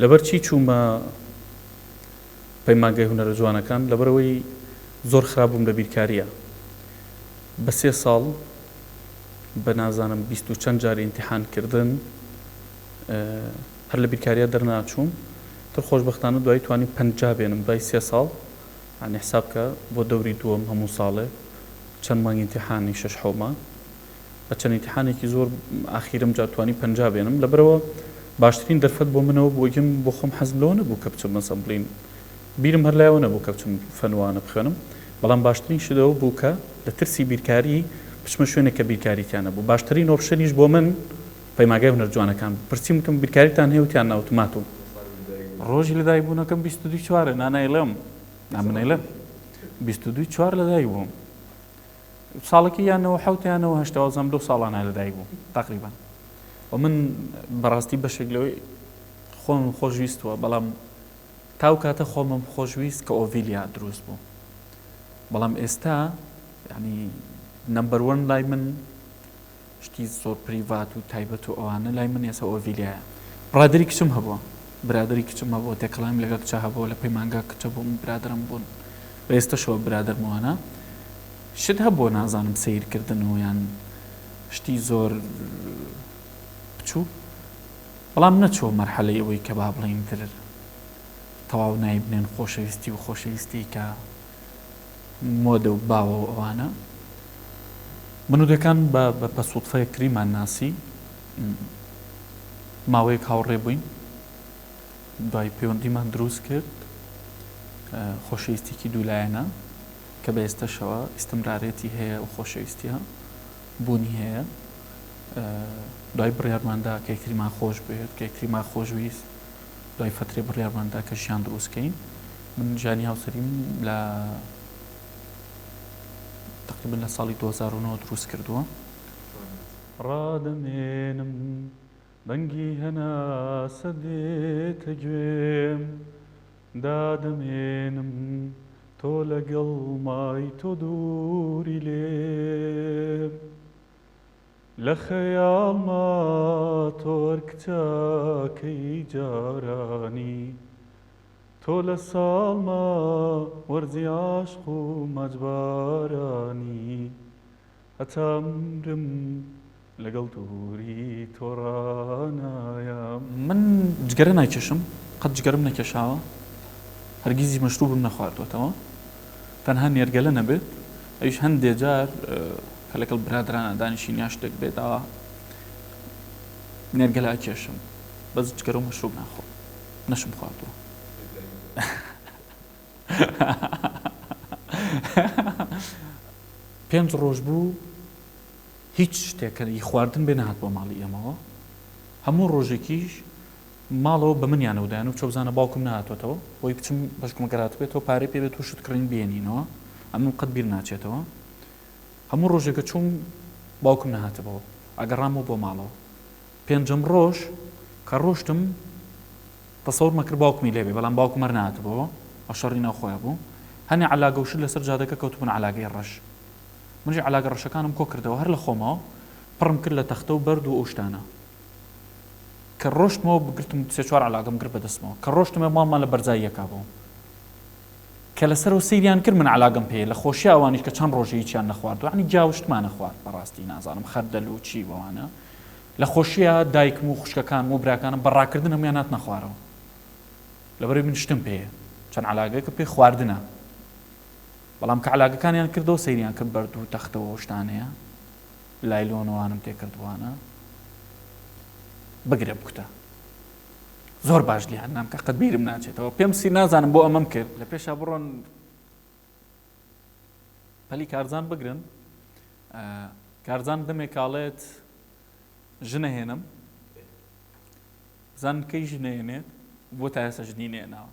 لەبەرچی چوومە پەیمانگەی هونەرە جوانەکان لەبەرەوەی زۆر خراپبووم لە بیرکاریە بە 3 ساڵ بە نازانم 20 و چەند جار ئیمتیحانکردن هەر لە بیرکاریە دەرناچووم تر خۆشبەختانە دوای توانی 50 بێنم دوای 3 ساڵ عنی حسابکە بۆ دەوری دووەم هەموو ساڵێ چەند مانگ ئیمتیحانی 6 حوما بە چەند ئیمتیحانێکی زۆر ئاخیرم جا توانی 50 بێنم لەبەرەوە باشترین دەرفەت بۆ منەوە بۆگەم بۆ خۆم حەزم لەوە نەبوو کە بچم مەسەمبلین بیرم هەر لایەوە نەبوو کە بچم فەنوانە بخوێنم بەڵام باشترین شتەوە بوو کە لە ترسی بیرکاری بچمە شوێنێک کە بیرکاریتیان نەبوو باشترین ئۆپشنیش بۆ من پەیمانگەی هونەر جوانەکان پرسیم وتم بیرکاریتان هەیە وتیان نا ئۆتۆماتۆ ڕۆژی لەدایک بوونەکەم 22 چوارە نانایڵێم نامنەیڵێم 22 چوار لەدایک بووم ساڵێکی یانەوە حەوت یانەوە هەشتەوە زەم 2 ساڵانە لەدایک بووم تقریبا و من بەڕاستی بەشێک لەوەی خۆم خۆشویستوە بەڵام تاو کاتە خۆمم خۆشویست کە ئۆڤیلیا دروست بوو بەڵام ئێستا یعنی نمبەر 1 لای من شتی زۆر پریڤات و تایبەت و ئەوانە لای من ئێستا ئۆڤیلیایە برادری کچم هەبووە برادری کچم هەبووە تێکەڵامی لەگەڵ کچە هەبووە لە پەیمانگا کچە بووم برادرم بوون بە ئێستاشەوە برادرمەوانە شت هەبووە نازانم سیرکردن و یان شتی زۆر بچوو بەڵام نەچووە مەرحەلەی ئەوەی کە با بڵێن تر تەواو نایبنێن خۆشەویستی و خۆشەویستی کە مۆدە و باوە و ئەوانە منودەکان بە سوودفەیە کریمان ناسی ماوەیەک هاوڕێ بووین دوای پەیوەندیمان دروست کرد خۆشەویستێکی دوولایەنە کە بە ئێستاشەوە ئیستمرارێتی هەیە و خۆشەویستیە بوونی هەیە دوای بڕیارماندا کە یەکتریمان خۆش بێت کە یەکتریمان خۆشویست دوای فترێ بڕیارماندا کە ژیان دروستکەین من ژیانی هاوسەریم لە تقریبا لە ساڵی 2009 دروست کردووە ڕادەمێنم بەنگی هەنا سەدێتە گوێم دادەمێنم تۆ لەگەڵ مای تۆ دووری لێم لە خەیاڵما تۆر کچاکەی جارانی تۆ لە ساڵما وەرزی عاشق و مەجبارانی هەتامرم لەگەڵ دووری تۆڕانایە من جگەرە نایکێشم قەت جگەرم نەکێشاوە هەرگیزی مەشروبم نەخواردوەتەوە تەنها نێرگەلە نەبێت ئەویش هەندێک جار کە لەگەڵ برادرانە دانیشتنیا شتێک بێتەوە نێرگەلە ئەکێشم بەس جگەرە و مەشروب ناخۆم نەشم خواردووە پێنج ڕۆژ بوو هیچ شتێکەی خواردن بێ نەهات بۆ ماڵی ئێمەوە هەموو ڕۆژێکیش ماڵەوە بە منیانەودایان و چۆ بزانە باوکم نهاتوێتەوە بۆی بچم بەشکمەگەرات بێتەوە پارەی پێ بێت و شتکردین بێنینەوە ئەمن قەت بیر ناچێتەوە هەموو ڕۆژێکە چوم باوکم نەهاتەوە ئەگەڕامەوە بۆ ماڵەوە پێنجەم ڕۆژ کە ڕۆشتم تەسەوڕمە کرد باوکمی لێبێ بەڵام باوکم هەر نهاتەوە ئەشەڕی ناوخۆیە بوو هەنێ عەلاگە و شت لەسەر جادەکە کەوتبوون عەلاگەی ڕەش منیش عەلاگە ڕەشەکانم کۆ کردەوە هەر لە خۆمەوە پڕم کرد لە تەختە و بەرد و ئەو شتانە کە ڕۆشتمەوە بگرتم 3-4 عەلاگەم کرد بەدەستمەوە کە ڕۆشتمە ماڵمان لە بەرزای یەکا بوو کە لەسەرەوە سەیریان کرد من عەلاگەم پێیە لە خۆشی ئەوانیش کە چەند ڕۆژە هیچیان نەخواردووە یعنی جاوشتمان نەخوارد بەڕاستی نازانم خەردەل و چی بەوانە لە خۆشیە دایکم و خوشکەکانم و براکانم بەڕاکردن هەمویان هات نەخوارەوە لەبەرەوەی من شتم پێیە چەند عەلاگەیەکە پێی خواردنە بەڵام کە عەلاگەکانیان کردەوە سەیریان کرد بەرد و تەختەوە شتانەیە لایلۆنەوانم تێکردوانە بگرە بکوتە زۆر باش لیان نام کە قەت بیرم ناچێتەوە پێم سی نازانم بۆ ئەمەم کرد لە پێشا بڕۆن پەلی کارزان بگرن کارزان دەمێک کاڵێت ژنە هێنم زان کەی ژنە هێنێت بۆ تا ئێستا ژنی نێناوە